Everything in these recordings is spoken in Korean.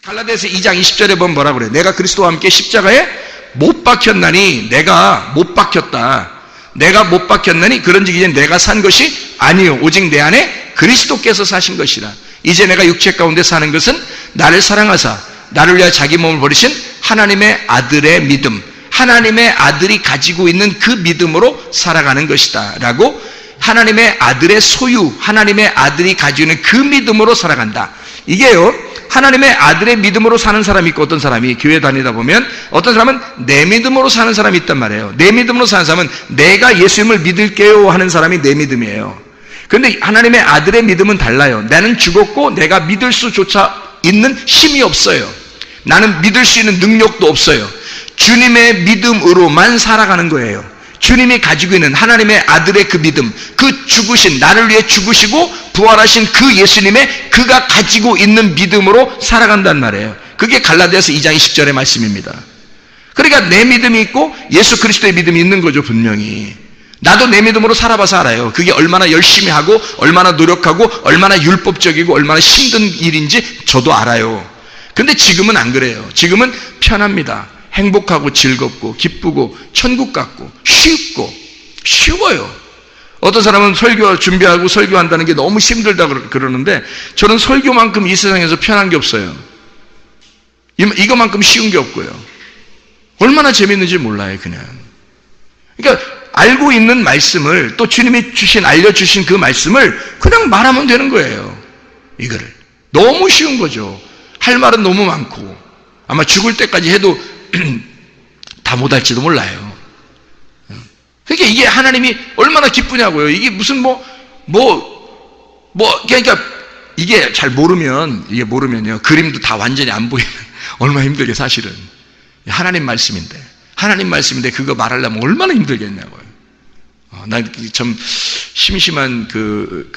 갈라디아서 2장 20절에 보면 뭐라고 그래요? 내가 그리스도와 함께 십자가에 못 박혔나니, 내가 못 박혔다. 내가 못 박혔나니 그런즉 이제 내가 산 것이 아니요 오직 내 안에 그리스도께서 사신 것이라. 이제 내가 육체 가운데 사는 것은 나를 사랑하사 나를 위하여 자기 몸을 버리신 하나님의 아들의 믿음, 하나님의 아들이 가지고 있는 그 믿음으로 살아가는 것이다 라고, 하나님의 아들의 소유, 하나님의 아들이 가지고 있는 그 믿음으로 살아간다. 이게요, 하나님의 아들의 믿음으로 사는 사람이 있고, 어떤 사람이 교회 다니다 보면 어떤 사람은 내 믿음으로 사는 사람이 있단 말이에요. 내 믿음으로 사는 사람은 내가 예수님을 믿을게요 하는 사람이 내 믿음이에요. 그런데 하나님의 아들의 믿음은 달라요. 나는 죽었고 내가 믿을 수조차 있는 힘이 없어요. 나는 믿을 수 있는 능력도 없어요. 주님의 믿음으로만 살아가는 거예요. 주님이 가지고 있는 하나님의 아들의 그 믿음, 그 죽으신, 나를 위해 죽으시고 부활하신 그 예수님의 그가 가지고 있는 믿음으로 살아간단 말이에요. 그게 갈라디아서 2장 20절의 말씀입니다. 그러니까 내 믿음이 있고 예수 그리스도의 믿음이 있는 거죠, 분명히. 나도 내 믿음으로 살아봐서 알아요. 그게 얼마나 열심히 하고 얼마나 노력하고 얼마나 율법적이고 얼마나 힘든 일인지 저도 알아요. 근데 지금은 안 그래요. 지금은 편합니다. 행복하고 즐겁고 기쁘고 천국 같고 쉽고 쉬워요. 어떤 사람은 설교 준비하고 설교한다는 게 너무 힘들다고 그러는데, 저는 설교만큼 이 세상에서 편한 게 없어요. 이거만큼 쉬운 게 없고요. 얼마나 재밌는지 몰라요, 그냥. 그러니까 알고 있는 말씀을, 또 주님이 알려주신 그 말씀을 그냥 말하면 되는 거예요. 이거를. 너무 쉬운 거죠. 할 말은 너무 많고 아마 죽을 때까지 해도 다 못할지도 몰라요. 그러니까 이게 하나님이 얼마나 기쁘냐고요. 이게 무슨 그러니까 이게 잘 모르면요, 그림도 다 완전히 안 보이면 얼마나 힘들게, 사실은. 하나님 말씀인데 그거 말하려면 얼마나 힘들겠냐고요. 난 참 심심한 그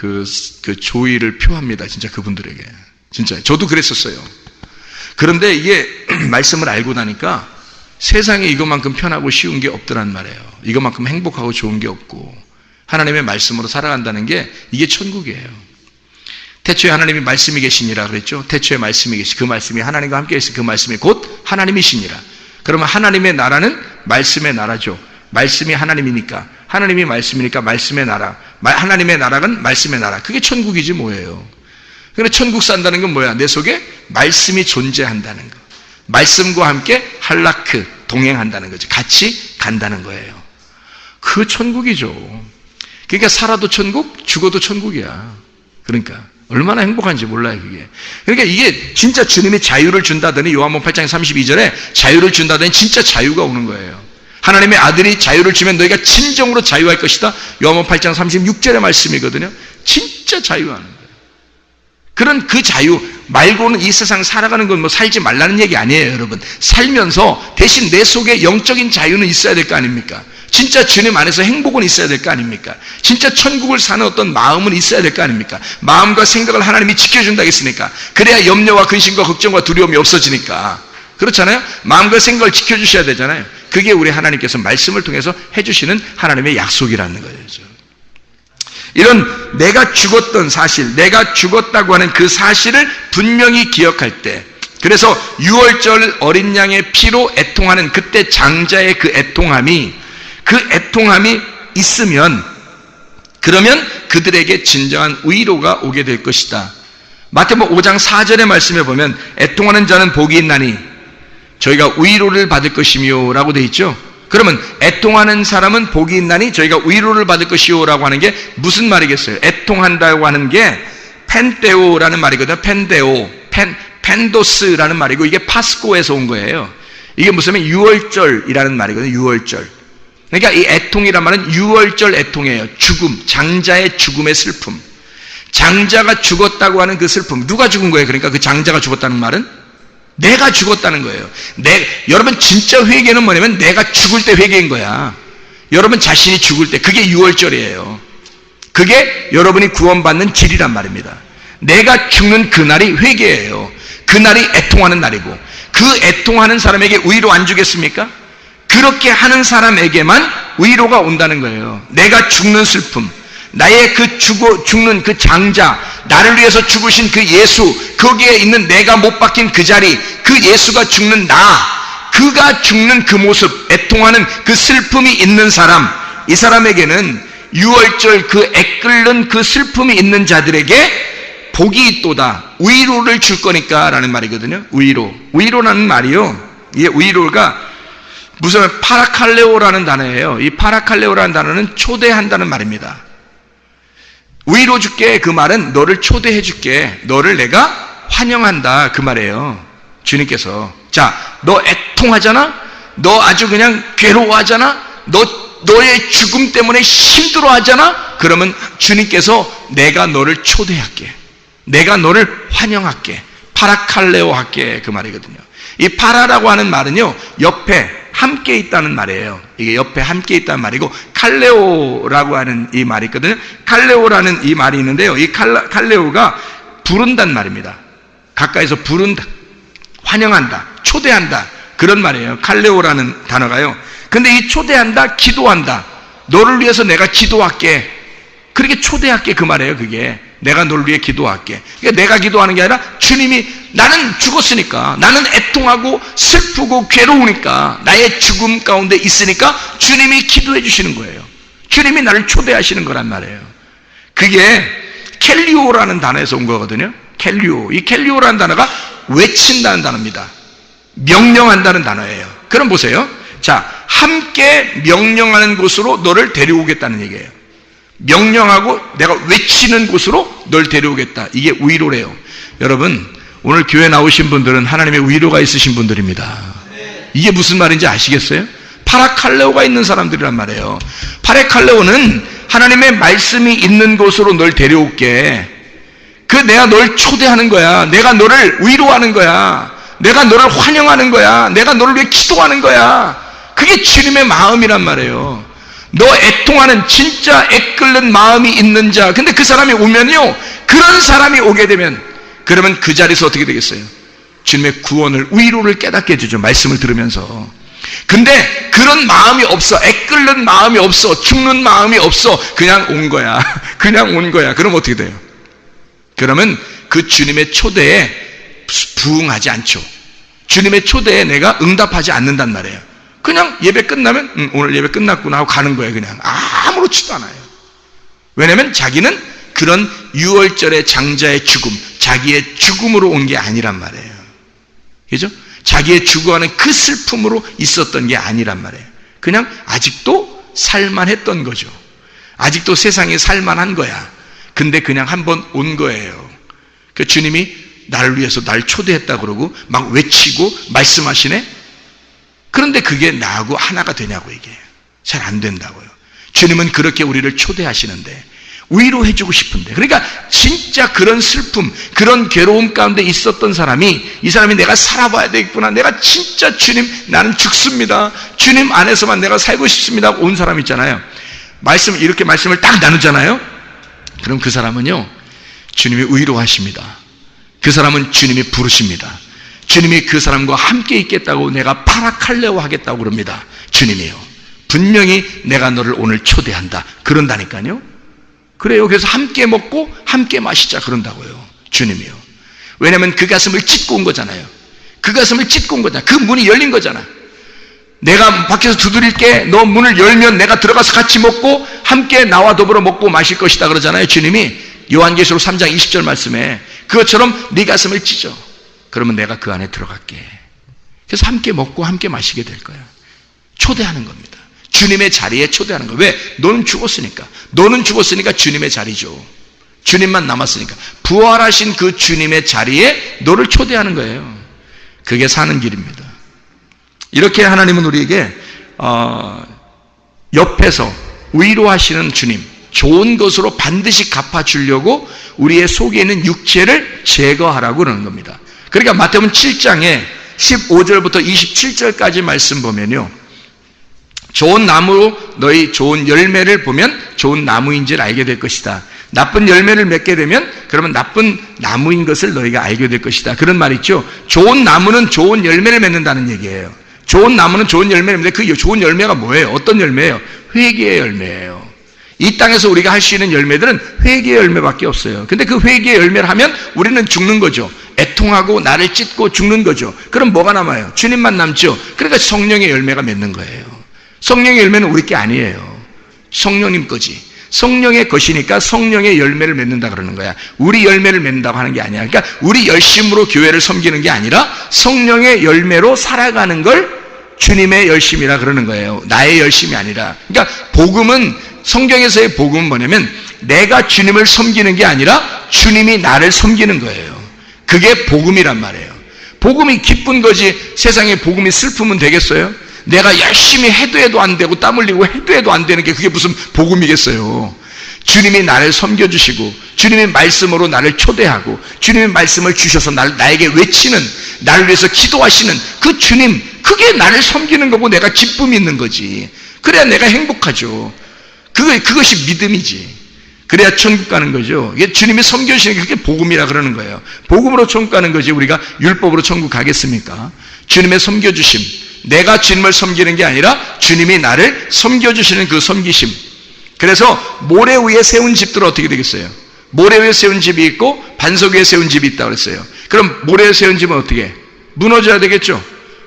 조의를 표합니다, 진짜 그분들에게. 진짜 저도 그랬었어요. 그런데 이게 말씀을 알고 나니까 세상에 이것만큼 편하고 쉬운 게 없더란 말이에요. 이것만큼 행복하고 좋은 게 없고, 하나님의 말씀으로 살아간다는 게 이게 천국이에요. 태초에 하나님이 말씀이 계시니라 그랬죠. 태초에 말씀이 계시, 그 말씀이 하나님과 함께 있어, 그 말씀이 곧 하나님이시니라. 그러면 하나님의 나라는 말씀의 나라죠. 말씀이 하나님이니까, 하나님이 말씀이니까 말씀의 나라, 하나님의 나라는 말씀의 나라. 그게 천국이지 뭐예요. 그런데 천국 산다는 건 뭐야? 내 속에 말씀이 존재한다는 거. 말씀과 함께 할라크, 동행한다는 거죠. 같이 간다는 거예요. 그 천국이죠. 그러니까 살아도 천국, 죽어도 천국이야. 그러니까 얼마나 행복한지 몰라요, 그게. 그러니까 이게 진짜 주님이 자유를 준다더니, 요한복음 8장 32절에 자유를 준다더니 진짜 자유가 오는 거예요. 하나님의 아들이 자유를 주면 너희가 진정으로 자유할 것이다. 요한복음 8장 36절의 말씀이거든요. 진짜 자유하는 거예요. 그런 그 자유 말고는 이 세상 살아가는 건 살지 말라는 얘기 아니에요, 여러분. 살면서 대신 내 속에 영적인 자유는 있어야 될 거 아닙니까? 진짜 주님 안에서 행복은 있어야 될 거 아닙니까? 진짜 천국을 사는 어떤 마음은 있어야 될 거 아닙니까? 마음과 생각을 하나님이 지켜준다 했으니까. 그래야 염려와 근심과 걱정과 두려움이 없어지니까. 그렇잖아요? 마음과 생각을 지켜주셔야 되잖아요. 그게 우리 하나님께서 말씀을 통해서 해주시는 하나님의 약속이라는 거죠. 이런 내가 죽었던 사실, 내가 죽었다고 하는 그 사실을 분명히 기억할 때, 그래서 6월절 어린 양의 피로 애통하는 그때 장자의 그 애통함이 있으면, 그러면 그들에게 진정한 위로가 오게 될 것이다. 마태복음 5장 4절의 말씀에 보면 애통하는 자는 복이 있나니 저희가 위로를 받을 것이며 라고 되어 있죠. 그러면 애통하는 사람은 복이 있나니 저희가 위로를 받을 것이요 라고 하는 게 무슨 말이겠어요? 애통한다고 하는 게 펜데오라는 말이거든요. 펜도스라는 말이고, 이게 파스코에서 온 거예요. 이게 무슨 말? 6월절이라는 말이거든요. 6월절. 그러니까 이 애통이란 말은 6월절 애통이에요. 죽음, 장자의 죽음의 슬픔. 장자가 죽었다고 하는 그 슬픔. 누가 죽은 거예요? 그러니까 그 장자가 죽었다는 말은 내가 죽었다는 거예요. 여러분 진짜 회개는 뭐냐면 내가 죽을 때 회개인 거야. 여러분 자신이 죽을 때, 그게 6월절이에요. 그게 여러분이 구원받는 길이란 말입니다. 내가 죽는 그날이 회개예요. 그날이 애통하는 날이고, 그 애통하는 사람에게 위로 안 주겠습니까? 그렇게 하는 사람에게만 위로가 온다는 거예요. 내가 죽는 슬픔, 나의 그 죽는 그 장자, 나를 위해서 죽으신 그 예수, 거기에 있는 내가 못 박힌 그 자리, 그 예수가 죽는 그가 죽는 그 모습, 애통하는 그 슬픔이 있는 사람, 이 사람에게는 유월절 그 애끓는 그 슬픔이 있는 자들에게 복이 있도다. 위로를 줄 거니까 라는 말이거든요. 위로라는 말이요, 이 위로가 무슨 파라칼레오라는 단어예요. 이 파라칼레오라는 단어는 초대한다는 말입니다. 위로 줄게, 그 말은 너를 초대해 줄게, 너를 내가 환영한다, 그 말이에요. 주님께서. 자, 너 애통하잖아? 너 아주 그냥 괴로워하잖아? 너의 죽음 때문에 힘들어하잖아? 그러면 주님께서 내가 너를 초대할게, 내가 너를 환영할게, 파라칼레오 할게, 그 말이거든요. 이 파라라고 하는 말은요, 옆에 함께 있다는 말이에요. 이게 옆에 함께 있다는 말이고, 칼레오라고 하는 이 말이 있거든요. 칼레오라는 이 말이 있는데요, 이 칼레오가 부른다는 말입니다. 가까이서 부른다, 환영한다, 초대한다, 그런 말이에요. 칼레오라는 단어가요. 근데 이 초대한다, 기도한다, 너를 위해서 내가 기도할게, 그렇게 초대할게, 그 말이에요. 그게 내가 너를 위해 기도할게. 그러니까 내가 기도하는 게 아니라 주님이, 나는 죽었으니까, 나는 애통하고 슬프고 괴로우니까, 나의 죽음 가운데 있으니까 주님이 기도해 주시는 거예요. 주님이 나를 초대하시는 거란 말이에요. 그게 켈리오라는 단어에서 온 거거든요. 켈리오. 이 켈리오라는 단어가 외친다는 단어입니다. 명령한다는 단어예요. 그럼 보세요. 자, 함께 명령하는 곳으로 너를 데려오겠다는 얘기예요. 명령하고 내가 외치는 곳으로 널 데려오겠다. 이게 위로래요. 여러분, 오늘 교회 나오신 분들은 하나님의 위로가 있으신 분들입니다. 이게 무슨 말인지 아시겠어요? 파라칼레오가 있는 사람들이란 말이에요. 파라칼레오는 하나님의 말씀이 있는 곳으로 널 데려올게, 내가 널 초대하는 거야, 내가 너를 위로하는 거야, 내가 너를 환영하는 거야, 내가 너를 위해 기도하는 거야. 그게 주님의 마음이란 말이에요. 너 애통하는, 진짜 애끓는 마음이 있는 자, 근데 그 사람이 오면요, 그런 사람이 오게 되면, 그러면 그 자리에서 어떻게 되겠어요? 주님의 구원을, 위로를 깨닫게 해주죠. 말씀을 들으면서. 근데 그런 마음이 없어, 애끓는 마음이 없어, 죽는 마음이 없어, 그냥 온 거야, 그냥 온 거야. 그럼 어떻게 돼요? 그러면 그 주님의 초대에 부응하지 않죠. 주님의 초대에 내가 응답하지 않는단 말이에요. 그냥 예배 끝나면 오늘 예배 끝났구나 하고 가는 거예요. 그냥 아무렇지도 않아요. 왜냐하면 자기는 그런 유월절의 장자의 죽음, 자기의 죽음으로 온 게 아니란 말이에요. 그죠? 자기의 죽어가는 그 슬픔으로 있었던 게 아니란 말이에요. 그냥 아직도 살만했던 거죠. 아직도 세상에 살만한 거야. 근데 그냥 한번 온 거예요. 그 주님이 나를 위해서 날 초대했다 그러고 막 외치고 말씀하시네? 그런데 그게 나하고 하나가 되냐고. 이게 잘 안 된다고요. 주님은 그렇게 우리를 초대하시는데, 위로해주고 싶은데, 그러니까 진짜 그런 슬픔, 그런 괴로움 가운데 있었던 사람이, 이 사람이 내가 살아봐야 되겠구나, 내가 진짜 주님, 나는 죽습니다, 주님 안에서만 내가 살고 싶습니다 하고 온 사람 있잖아요. 이렇게 말씀을 딱 나누잖아요. 그럼 그 사람은요, 주님이 위로하십니다. 그 사람은 주님이 부르십니다. 주님이 그 사람과 함께 있겠다고, 내가 파라칼레오 하겠다고 그럽니다. 주님이요, 분명히 내가 너를 오늘 초대한다, 그런다니까요. 그래요. 그래서 함께 먹고 함께 마시자 그런다고요. 주님이요. 왜냐하면 그 가슴을 찢고 온 거잖아요. 그 가슴을 찢고 온 거잖아. 그 문이 열린 거잖아. 내가 밖에서 두드릴게, 너 문을 열면 내가 들어가서 같이 먹고 함께 나와 더불어 먹고 마실 것이다 그러잖아요. 주님이 요한계시록 3장 20절 말씀에. 그것처럼 네 가슴을 찢어. 그러면 내가 그 안에 들어갈게. 그래서 함께 먹고 함께 마시게 될 거야. 초대하는 겁니다. 주님의 자리에 초대하는 거예요. 왜? 너는 죽었으니까. 너는 죽었으니까 주님의 자리죠. 주님만 남았으니까. 부활하신 그 주님의 자리에 너를 초대하는 거예요. 그게 사는 길입니다. 이렇게 하나님은 우리에게 옆에서 위로하시는 주님, 좋은 것으로 반드시 갚아주려고 우리의 속에 있는 육체를 제거하라고 그러는 겁니다. 그러니까 마태복음 7장에 15절부터 27절까지 말씀 보면요, 좋은 나무로 너희 좋은 열매를 보면 좋은 나무인지를 알게 될 것이다. 나쁜 열매를 맺게 되면 그러면 나쁜 나무인 것을 너희가 알게 될 것이다. 그런 말 있죠. 좋은 나무는 좋은 열매를 맺는다는 얘기예요. 좋은 나무는 좋은 열매를 맺는데 그 좋은 열매가 뭐예요? 어떤 열매예요? 회개의 열매예요. 이 땅에서 우리가 할 수 있는 열매들은 회개의 열매밖에 없어요. 근데 그 회개의 열매를 하면 우리는 죽는 거죠. 애통하고 나를 찢고 죽는 거죠. 그럼 뭐가 남아요? 주님만 남죠. 그러니까 성령의 열매가 맺는 거예요. 성령의 열매는 우리 게 아니에요. 성령님 거지. 성령의 것이니까 성령의 열매를 맺는다 그러는 거야. 우리 열매를 맺는다고 하는 게 아니야. 그러니까 우리 열심으로 교회를 섬기는 게 아니라 성령의 열매로 살아가는 걸 주님의 열심이라 그러는 거예요. 나의 열심이 아니라. 그러니까 복음은, 성경에서의 복음은 뭐냐면 내가 주님을 섬기는 게 아니라 주님이 나를 섬기는 거예요. 그게 복음이란 말이에요. 복음이 기쁜 거지 세상에 복음이 슬프면 되겠어요? 내가 열심히 해도 안 되고 땀 흘리고 해도 안 되는 게 그게 무슨 복음이겠어요? 주님이 나를 섬겨주시고 주님의 말씀으로 나를 초대하고 주님의 말씀을 주셔서 나에게 외치는, 나를 위해서 기도하시는 그 주님, 그게 나를 섬기는 거고 내가 기쁨이 있는 거지. 그래야 내가 행복하죠. 그것이 믿음이지. 그래야 천국 가는 거죠. 이게 주님이 섬겨주시는 게 그게 복음이라 그러는 거예요. 복음으로 천국 가는 거지 우리가 율법으로 천국 가겠습니까? 주님의 섬겨주심, 내가 주님을 섬기는 게 아니라 주님이 나를 섬겨주시는 그 섬기심. 그래서 모래 위에 세운 집들은 어떻게 되겠어요? 모래 위에 세운 집이 있고 반석 위에 세운 집이 있다고 그랬어요. 그럼 모래 위에 세운 집은 어떻게 해? 무너져야 되겠죠?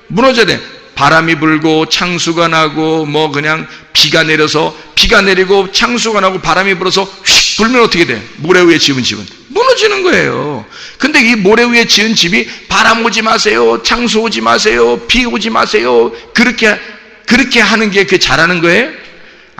무너져야 돼. 바람이 불고 창수가 나고 뭐 그냥 비가 내리고 창수가 나고 바람이 불어서 휙 불면 어떻게 돼? 모래 위에 지은 집은 무너지는 거예요. 근데 이 모래 위에 지은 집이 바람 오지 마세요, 창수 오지 마세요, 비 오지 마세요, 그렇게 하는 게 그게 잘하는 거예요?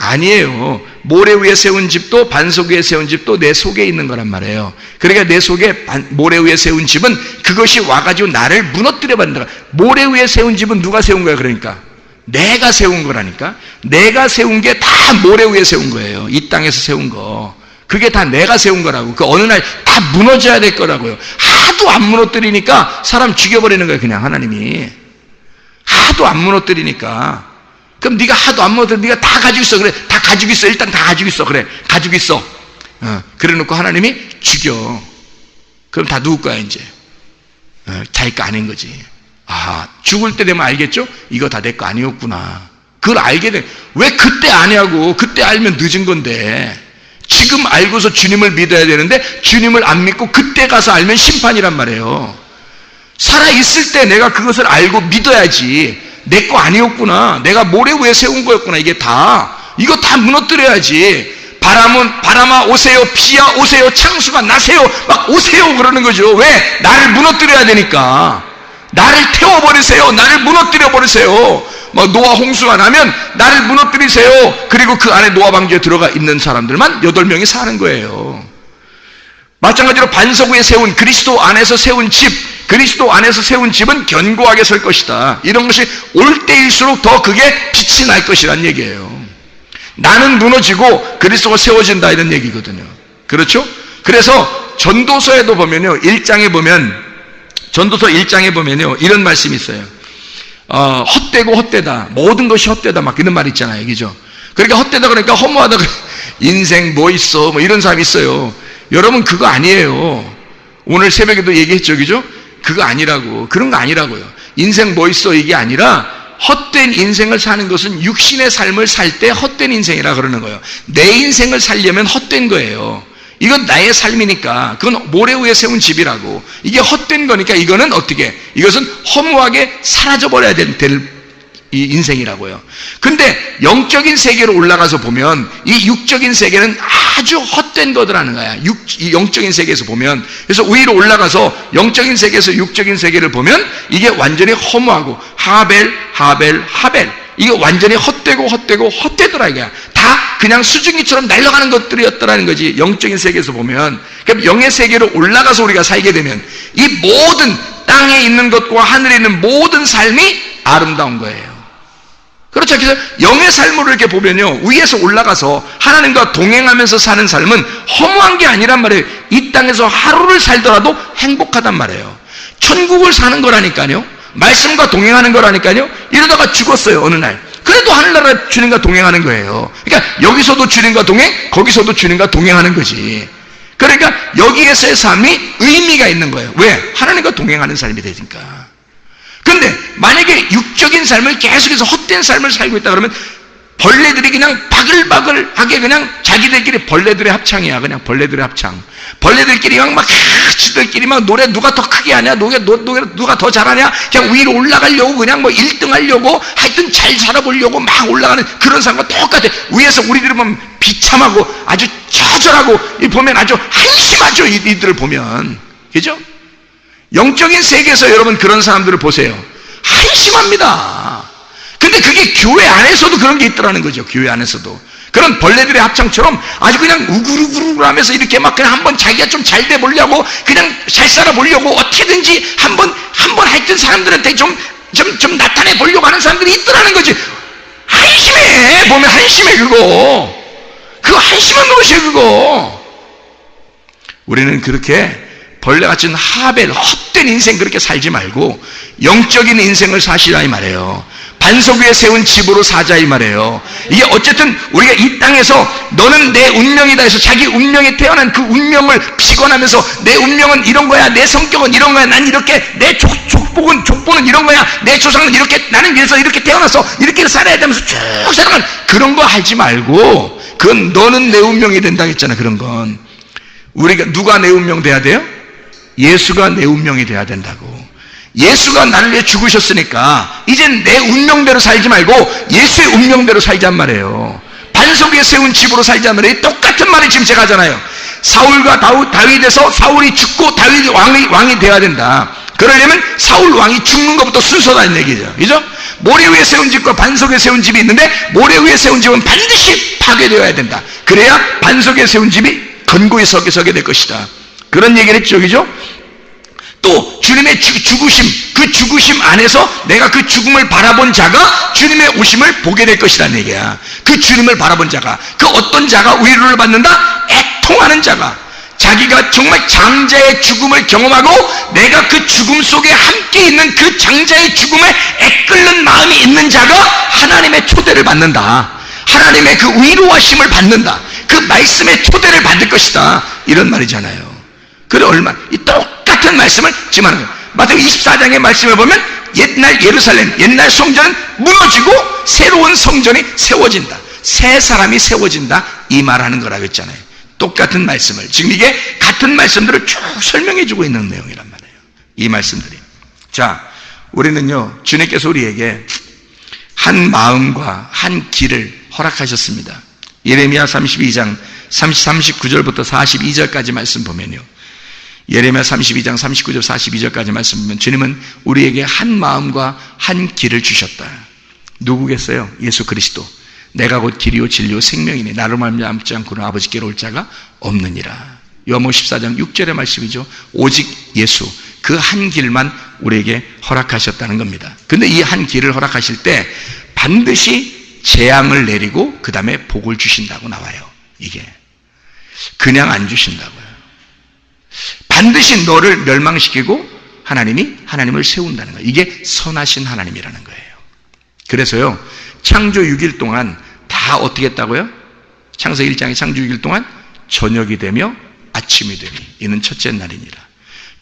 아니에요. 모래 위에 세운 집도 반석 위에 세운 집도 내 속에 있는 거란 말이에요. 그러니까 내 속에 모래 위에 세운 집은 그것이 와가지고 나를 무너뜨려 버린다. 모래 위에 세운 집은 누가 세운 거야? 그러니까 내가 세운 거라니까. 내가 세운 게 다 모래 위에 세운 거예요. 이 땅에서 세운 거. 그게 다 내가 세운 거라고. 그 어느 날 다 무너져야 될 거라고요. 하도 안 무너뜨리니까 사람 죽여버리는 거예요. 그냥 하나님이 하도 안 무너뜨리니까. 그럼 네가 하도 안 무너뜨려, 네가 다 가지고 있어. 그래, 다 가지고 있어. 일단 다 가지고 있어. 그래, 가지고 있어. 그래 놓고 하나님이 죽여. 그럼 다 누구 거야 이제? 자기 거 아닌 거지. 아, 죽을 때 되면 알겠죠? 이거 다 내 거 아니었구나. 그걸 알게 돼. 왜 그때 아냐고. 그때 알면 늦은 건데. 지금 알고서 주님을 믿어야 되는데 주님을 안 믿고 그때 가서 알면 심판이란 말이에요. 살아있을 때 내가 그것을 알고 믿어야지. 내 거 아니었구나. 내가 모래 위에 세운 거였구나. 이게 다. 이거 다 무너뜨려야지. 바람아 오세요. 비야 오세요. 창수가 나세요. 막 오세요. 그러는 거죠. 왜? 나를 무너뜨려야 되니까. 나를 태워버리세요. 나를 무너뜨려버리세요. 막 노아 홍수가 나면 나를 무너뜨리세요. 그리고 그 안에 노아 방주에 들어가 있는 사람들만 8명이 사는 거예요. 마찬가지로 반석 위에 세운 그리스도 안에서 세운 집, 그리스도 안에서 세운 집은 견고하게 설 것이다. 이런 것이 올 때일수록 더 그게 빛이 날 것이란 얘기예요. 나는 무너지고 그리스도가 세워진다 이런 얘기거든요. 그렇죠? 그래서 전도서에도 보면요, 전도서 1장에 보면요 이런 말씀이 있어요. 헛되고 헛되다, 모든 것이 헛되다, 막 이런 말 있잖아요. 그죠? 그러니까 헛되다 그러니까 허무하다, 인생 뭐 있어, 뭐 이런 사람이 있어요. 여러분 그거 아니에요. 오늘 새벽에도 얘기했죠. 그죠? 그거 아니라고. 그런 거 아니라고요. 인생 뭐 있어 이게 아니라 헛된 인생을 사는 것은 육신의 삶을 살 때 헛된 인생이라 그러는 거예요. 내 인생을 살려면 헛된 거예요. 이건 나의 삶이니까. 그건 모래 위에 세운 집이라고. 이게 헛된 거니까 이거는 어떻게? 이것은 허무하게 사라져버려야 될 이 인생이라고요. 근데 영적인 세계로 올라가서 보면 이 육적인 세계는 아주 헛된 거더라는 거야. 이 영적인 세계에서 보면. 그래서 위로 올라가서 영적인 세계에서 육적인 세계를 보면 이게 완전히 허무하고 하벨 이게 완전히 헛되더라 이거야. 다 그냥 수증기처럼 날아가는 것들이었더라는 거지. 영적인 세계에서 보면. 그럼 영의 세계로 올라가서 우리가 살게 되면 이 모든 땅에 있는 것과 하늘에 있는 모든 삶이 아름다운 거예요. 그렇죠. 그래서 영의 삶으로 이렇게 보면요, 위에서 올라가서 하나님과 동행하면서 사는 삶은 허무한 게 아니란 말이에요. 이 땅에서 하루를 살더라도 행복하단 말이에요. 천국을 사는 거라니까요. 말씀과 동행하는 거라니까요. 이러다가 죽었어요 어느 날. 그래도 하늘나라 주님과 동행하는 거예요. 그러니까 여기서도 주님과 동행, 거기서도 주님과 동행하는 거지. 그러니까 여기에서의 삶이 의미가 있는 거예요. 왜? 하나님과 동행하는 삶이 되니까. 근데 만약에 육적인 삶을 계속해서 헛된 삶을 살고 있다 그러면 벌레들이 그냥 바글바글하게 그냥 자기들끼리 벌레들의 합창이야. 그냥 벌레들의 합창. 벌레들끼리 막 지들끼리 막 노래 누가 더 크게 하냐, 노래 누가 더 잘하냐, 그냥 위로 올라가려고 그냥 뭐 1등 하려고 하여튼 잘 살아보려고 막 올라가는 그런 사람과 똑같아. 위에서 우리들을 보면 비참하고 아주 처절하고 보면 아주 한심하죠. 이들을 보면. 그죠? 영적인 세계에서 여러분 그런 사람들을 보세요. 한심합니다. 근데 그게 교회 안에서도 그런 게 있더라는 거죠. 교회 안에서도. 그런 벌레들의 합창처럼 아주 그냥 우글우글 하면서 이렇게 막 그냥 한번 자기가 좀 잘 돼 보려고 그냥 잘 살아 보려고 어떻게든지 한번 하여튼 사람들한테 좀 나타내 보려고 하는 사람들이 있더라는 거지. 한심해. 보면 한심해 그거 한심한 노릇이에요 그거. 우리는 그렇게 벌레 같은 하벨 헛된 인생 그렇게 살지 말고 영적인 인생을 사시라 이 말이에요. 반석 위에 세운 집으로 사자 이 말이에요. 이게 어쨌든 우리가 이 땅에서 너는 내 운명이다 해서 자기 운명에 태어난 그 운명을 피곤하면서 내 운명은 이런 거야, 내 성격은 이런 거야, 난 이렇게, 내 족보는 이런 거야, 내 조상은 이렇게, 나는 그래서 이렇게 태어나서 이렇게 살아야 되면서 쭉 살아가는 그런 거 하지 말고, 그건 너는 내 운명이 된다 했잖아. 그런 건 우리가 누가 내 운명 돼야 돼요? 예수가 내 운명이 돼야 된다고. 예수가 나를 위해 죽으셨으니까 이젠 내 운명대로 살지 말고 예수의 운명대로 살잔 말이에요. 반석 위에 세운 집으로 살잔 말이에요. 똑같은 말을 지금 제가 하잖아요. 사울과 다윗에서 사울이 죽고 다윗이 왕이 되어야 된다. 그러려면 사울 왕이 죽는 것부터 순서다는 얘기죠. 그죠? 모래 위에 세운 집과 반석 위에 세운 집이 있는데 모래 위에 세운 집은 반드시 파괴되어야 된다. 그래야 반석 위에 세운 집이 견고히 서게 될 것이다. 그런 얘기를 했죠. 그죠? 또 주님의 죽으심, 그 죽으심 안에서 내가 그 죽음을 바라본 자가 주님의 오심을 보게 될 것이라는 얘기야. 그 주님을 바라본 자가, 그 어떤 자가 위로를 받는다? 애통하는 자가, 자기가 정말 장자의 죽음을 경험하고 내가 그 죽음 속에 함께 있는 그 장자의 죽음에 애끓는 마음이 있는 자가 하나님의 초대를 받는다. 하나님의 그 위로하심을 받는다. 그 말씀의 초대를 받을 것이다. 이런 말이잖아요. 그래 이 똑같은 말씀을 지금 하는 거예요. 마태복음 24장의 말씀을 보면 옛날 예루살렘, 옛날 성전은 무너지고 새로운 성전이 세워진다. 새 사람이 세워진다. 이 말하는 거라고 했잖아요. 똑같은 말씀을 지금 이게 같은 말씀들을 쭉 설명해주고 있는 내용이란 말이에요. 이 말씀들이. 자, 우리는요 주님께서 우리에게 한 마음과 한 길을 허락하셨습니다. 예레미야 32장 39절부터 42절까지 말씀 보면요, 예레미야 32장 39절 42절까지 말씀 보면 주님은 우리에게 한 마음과 한 길을 주셨다. 누구겠어요? 예수 그리스도. 내가 곧 길이요 진리요 생명이니 나로 말미암지 않고는 아버지께로 올 자가 없느니라. 요한복음 14장 6절의 말씀이죠. 오직 예수, 그 한 길만 우리에게 허락하셨다는 겁니다. 근데 이 한 길을 허락하실 때 반드시 재앙을 내리고 그 다음에 복을 주신다고 나와요. 이게 그냥 안 주신다고요. 반드시 너를 멸망시키고 하나님을 세운다는 거예요. 이게 선하신 하나님이라는 거예요. 그래서요 창조 6일 동안 다 어떻게 했다고요? 창세기 1장에 창조 6일 동안 저녁이 되며 아침이 되니 이는 첫째 날이니라.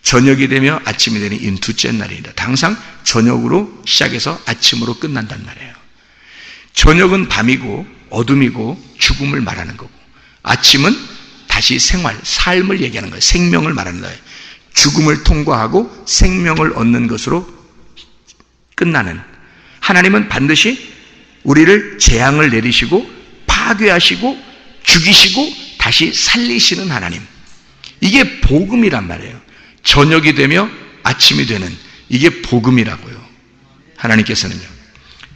저녁이 되며 아침이 되니 이는 둘째 날이니라. 항상 저녁으로 시작해서 아침으로 끝난단 말이에요. 저녁은 밤이고 어둠이고 죽음을 말하는 거고, 아침은 다시 생활, 삶을 얘기하는 거예요. 생명을 말하는 거예요. 죽음을 통과하고 생명을 얻는 것으로 끝나는, 하나님은 반드시 우리를 재앙을 내리시고 파괴하시고 죽이시고 다시 살리시는 하나님. 이게 복음이란 말이에요. 저녁이 되며 아침이 되는, 이게 복음이라고요, 하나님께서는요.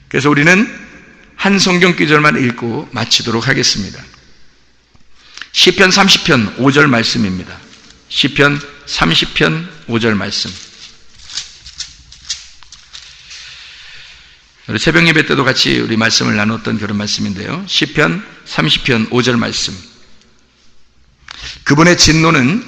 그래서 우리는 한 성경 구절만 읽고 마치도록 하겠습니다. 시편 30편 5절 말씀입니다. 시편 30편 5절 말씀. 우리 새벽 예배 때도 같이 우리 말씀을 나눴던 그런 말씀인데요. 시편 30편 5절 말씀. 그분의 진노는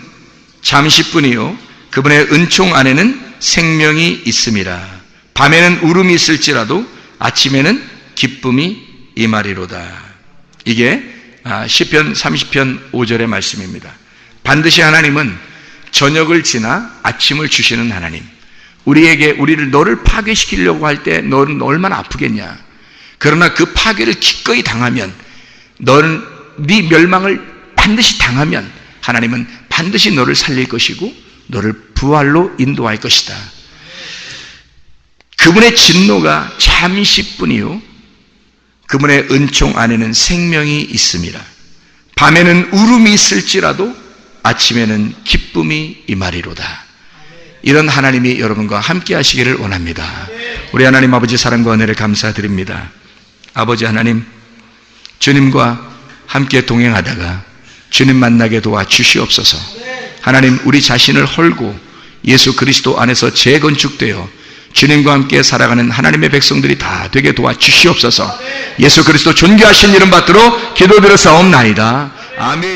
잠시뿐이요 그분의 은총 안에는 생명이 있음이라. 밤에는 울음이 있을지라도 아침에는 기쁨이 임하리로다. 이게 시편 30편 5절의 말씀입니다. 반드시 하나님은 저녁을 지나 아침을 주시는 하나님. 우리를 너를 파괴시키려고 할 때 너는 얼마나 아프겠냐. 그러나 그 파괴를 기꺼이 당하면, 너는 네 멸망을 반드시 당하면 하나님은 반드시 너를 살릴 것이고 너를 부활로 인도할 것이다. 그분의 진노가 잠시뿐이요 그분의 은총 안에는 생명이 있습니다. 밤에는 울음이 있을지라도 아침에는 기쁨이 임하리로다. 이런 하나님이 여러분과 함께 하시기를 원합니다. 우리 하나님 아버지 사랑과 은혜를 감사드립니다. 아버지 하나님, 주님과 함께 동행하다가 주님 만나게 도와 주시옵소서. 하나님, 우리 자신을 헐고 예수 그리스도 안에서 재건축되어 주님과 함께 살아가는 하나님의 백성들이 다 되게 도와 주시옵소서. 예수 그리스도 존귀하신 이름 받들어 기도드려 사옵나이다. 아멘.